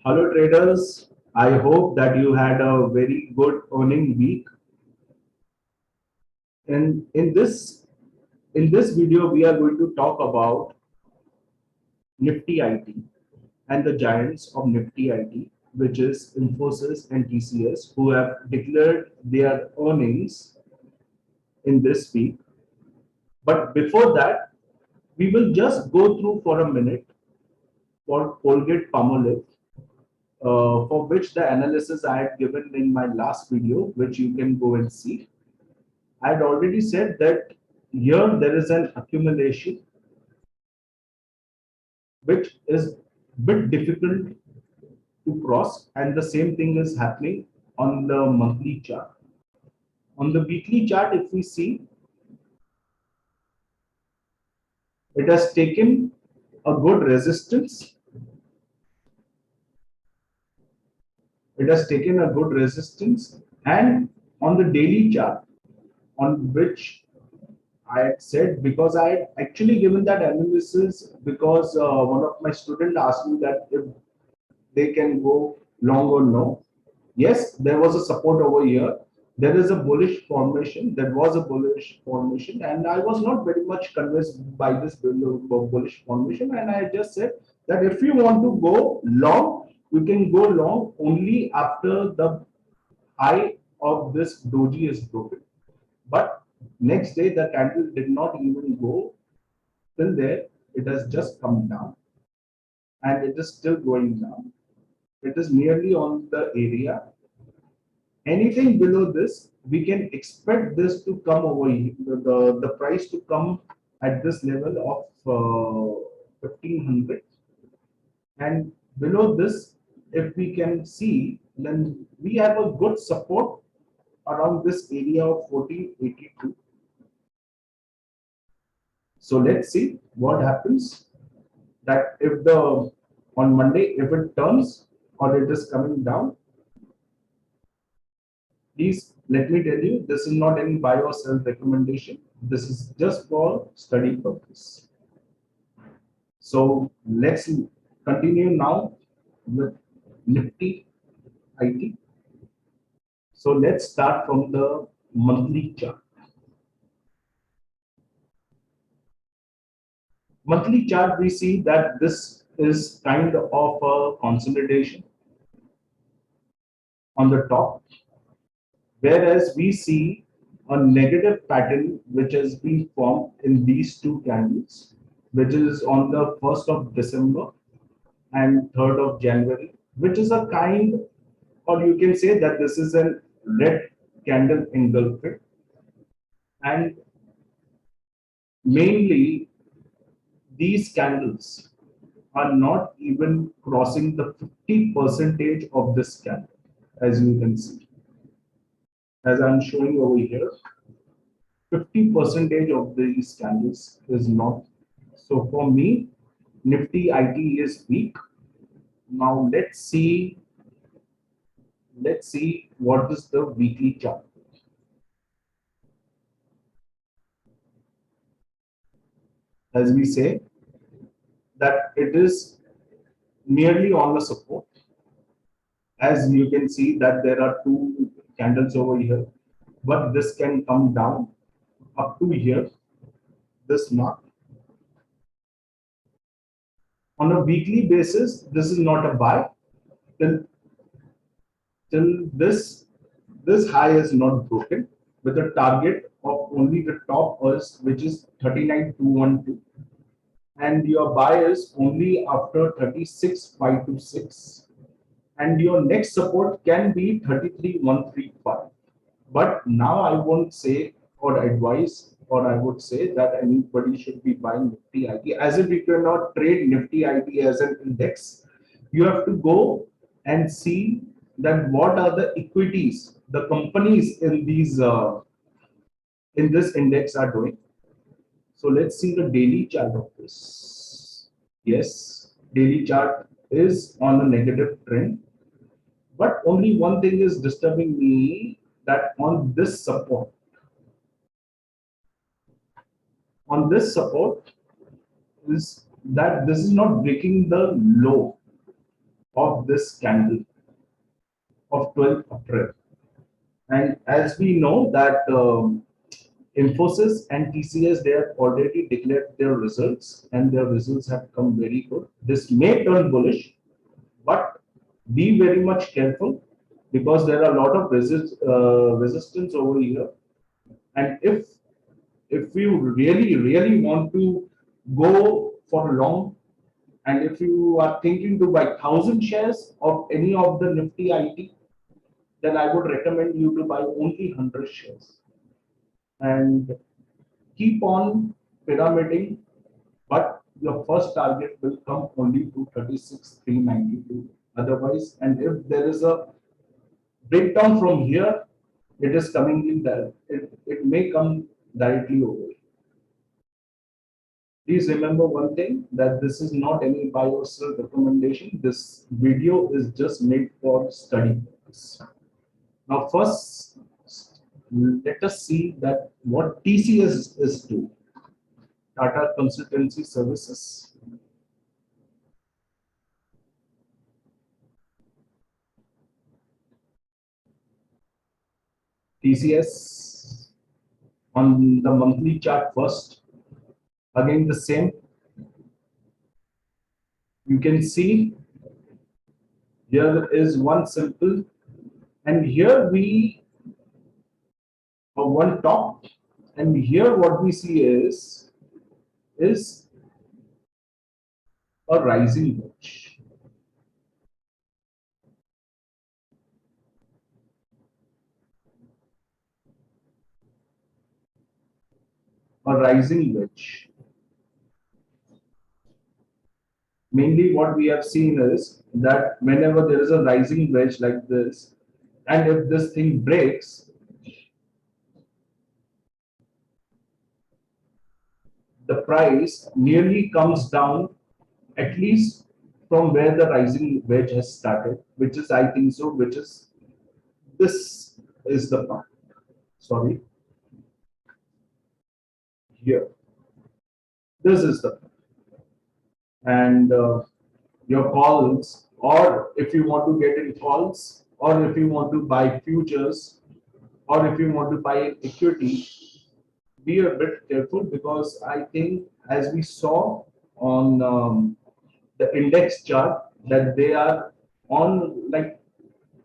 Hello traders, I hope that you had a very good earning week. And in this video, we are going to talk about Nifty IT and the giants of Nifty IT, which is Infosys and TCS, who have declared their earnings in this week. But before that, we will just go through for a minute for Colgate Palmolive, for which the analysis I had given in my last video, which you can go and see. I had already said that here there is an accumulation which is bit difficult to cross, and the same thing is happening on the monthly chart. On the weekly chart, if we see, it has taken a good resistance. It has taken a good resistance, and on the daily chart, on which I had said, because I had actually given that analysis because one of my students asked me that if they can go long or no. Yes, there was a support over here. There is a bullish formation. There was a bullish formation, and I was not very much convinced by this bullish formation. And I just said that if you want to go long, you can go long only after the high of this doji is broken. But next day, the candle did not even go till there. It has just come down, and it is still going down. It is nearly on the area. Anything below this, we can expect this to come over here, the price to come at this level of 1500. And below this, if we can see, then we have a good support around this area of 1482. So let's see what happens. That if the on Monday, if it turns or it is coming down, please let me tell you, this is not any buy or sell recommendation. This is just for study purpose. So let's continue now with Nifty IT. So let's start from the monthly chart. Monthly chart, we see that this is kind of a consolidation on the top, whereas we see a negative pattern which has been formed in these two candles, which is on the 1st of December and 3rd of January, which is a kind, or you can say that this is a red candle engulfing. And mainly, these candles are not even crossing the 50 percentage of this candle, as you can see. As I'm showing over here, 50 percentage of these candles is not. So for me, Nifty IT is weak. Now let's see what is the weekly chart. As we say that it is nearly on the support. As you can see that there are two candles over here, but this can come down up to here, this mark. On a weekly basis, this is not a buy till this high is not broken, with a target of only the top is, which is 39,212, and your buy is only after 36,526, and your next support can be 33,135. But now I won't say or advise, or I would say that anybody should be buying Nifty IT, as if you cannot trade Nifty IT as an index. You have to go and see that what are the equities the companies in these in this index are doing. So let's see the daily chart of this. Yes, daily chart is on a negative trend, but only one thing is disturbing me, that on this support is that this is not breaking the low. of this candle of 12th April. And as we know that Infosys and TCS, they have already declared their results and their results have come very good. This may turn bullish, but be very much careful because there are a lot of resistance over here. And if you really want to go for long, and if you are thinking to buy 1,000 shares of any of the Nifty IT, then I would recommend you to buy only 100 shares and keep on pyramiding, but your first target will come only to 36,392. Otherwise, and if there is a breakdown from here, it is coming in there. It may come directly over. Please remember one thing, that this is not any buy or sell recommendation. This video is just made for study purpose. Now, first, let us see that what TCS is doing. Tata Consultancy Services. TCS on the monthly chart first. Again, the same. You can see here is one simple, and here we have one top, and here what we see is a rising wedge. A rising wedge. Mainly what we have seen is that whenever there is a rising wedge like this, and if this thing breaks, the price nearly comes down at least from where the rising wedge has started, which is, I think so, which is, this is the part. Sorry, here. This is the part. And your calls, or if you want to get in calls, or if you want to buy futures, or if you want to buy equity, be a bit careful, because I think, as we saw on the index chart, that they are on, like,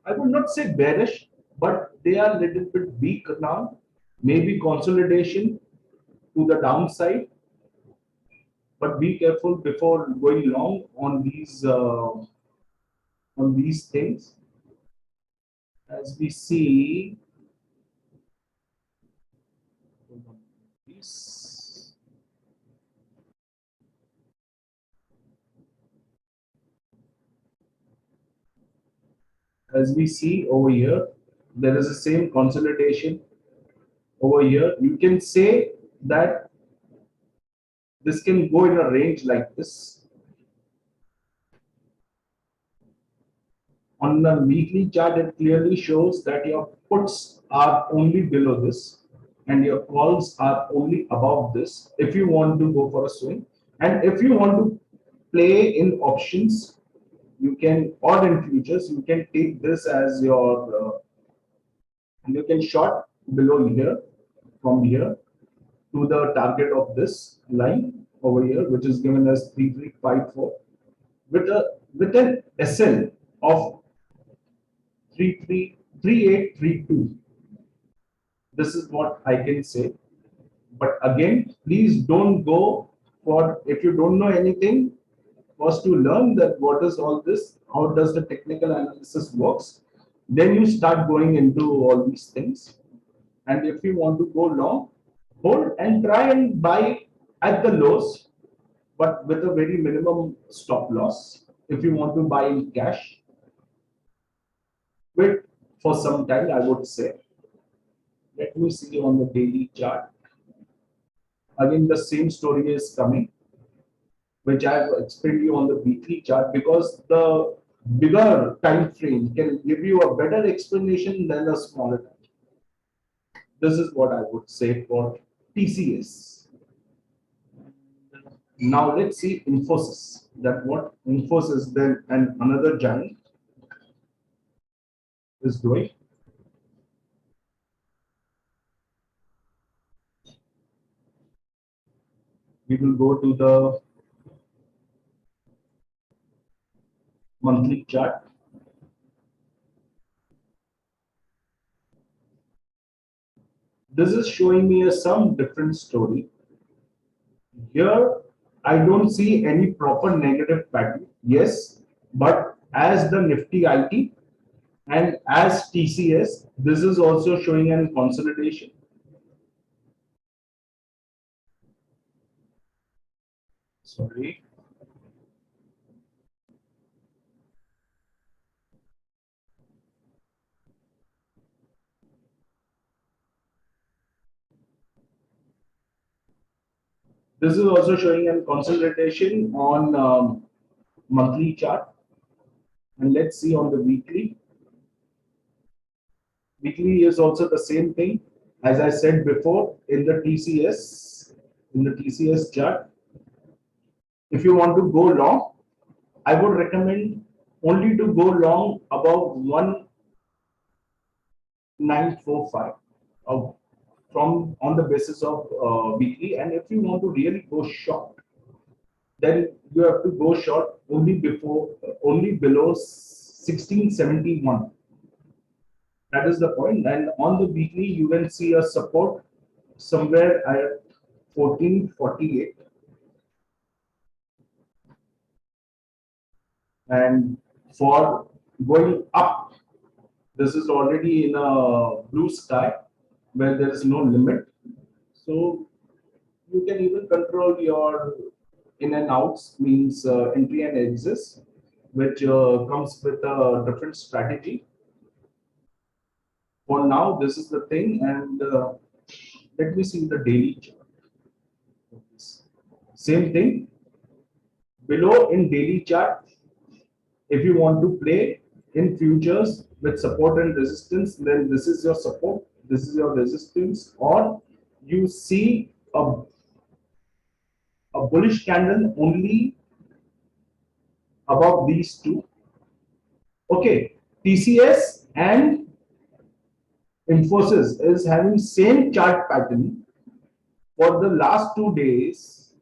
I would not say bearish, but they are a little bit weak now. Maybe consolidation to the downside, but be careful before going long on these things. As we see, over here, there is the same consolidation over here. You can say that this can go in a range like this. On the weekly chart, it clearly shows that your puts are only below this and your calls are only above this if you want to go for a swing. And if you want to play in options, you can, or in futures, you can take this as your, you can short below here, from here to the target of this line over here, which is given as 3354, with an SL of 3832. This is what I can say. But again, please don't go for, if you don't know anything, first to learn that what is all this, how does the technical analysis works, then you start going into all these things. And if you want to go long, hold and try and buy at the lows, but with a very minimum stop loss. If you want to buy in cash, wait for some time, I would say. Let me see on the daily chart. Again, the same story is coming, which I have explained you on the weekly chart, because the bigger time frame can give you a better explanation than a smaller time. This is what I would say for TCS. Now let's see Infosys. That what Infosys then and another giant is doing. We will go to the monthly chart. This is showing me some different story. Here, I don't see any proper negative pattern. Yes, but as the Nifty IT and as TCS, this is also showing an consolidation. Sorry. This is also showing a consolidation on monthly chart. And let's see on the weekly. Weekly is also the same thing. As I said before, in the TCS chart, if you want to go long, I would recommend only to go long above 1945 from on the basis of weekly. And if you want to really go short, then you have to go short only below 1671. That is the point. And on the weekly, you will see a support somewhere at 1448. And for going up, this is already in a blue sky where there is no limit. So you can even control your in and outs, means entry and exits, which comes with a different strategy. For now, this is the thing, and let me see the daily chart. Same thing below in daily chart. If you want to play in futures with support and resistance, then this is your support, this is your resistance, or you see a bullish candle only above these two. Okay, TCS and Infosys is having same chart pattern for the last 2 days.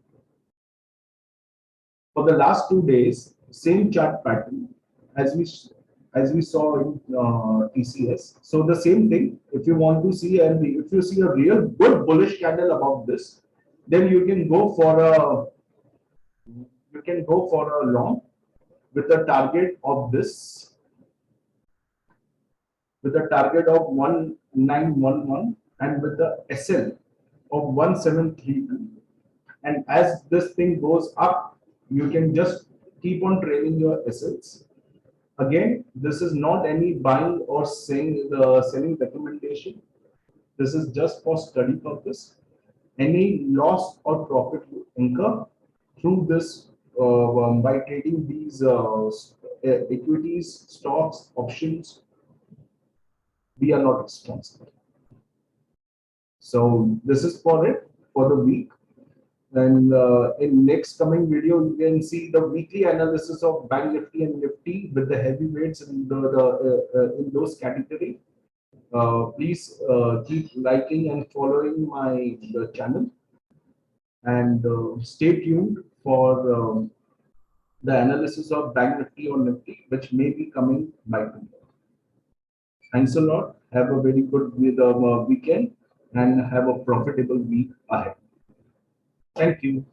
For the last 2 days, same chart pattern as we saw in TCS. So the same thing. If you want to see and if you see a real good bullish candle above this, then you can go for a long with a target of this with a target of 1911 and with the SL of 1732. And as this thing goes up, you can just keep on trading your assets. Again, this is not any buying or selling recommendation. This is just for study purpose. Any loss or profit you incur through this by trading these equities, stocks, options, we are not responsible. So this is for it for the week. And in next coming video, you can see the weekly analysis of Bank Nifty and Nifty with the heavyweights in those category. Please keep liking and following my channel, and stay tuned for the analysis of Bank Nifty or Nifty, which may be coming by tomorrow. Thanks a lot. Have a very good weekend and have a profitable week ahead. Thank you.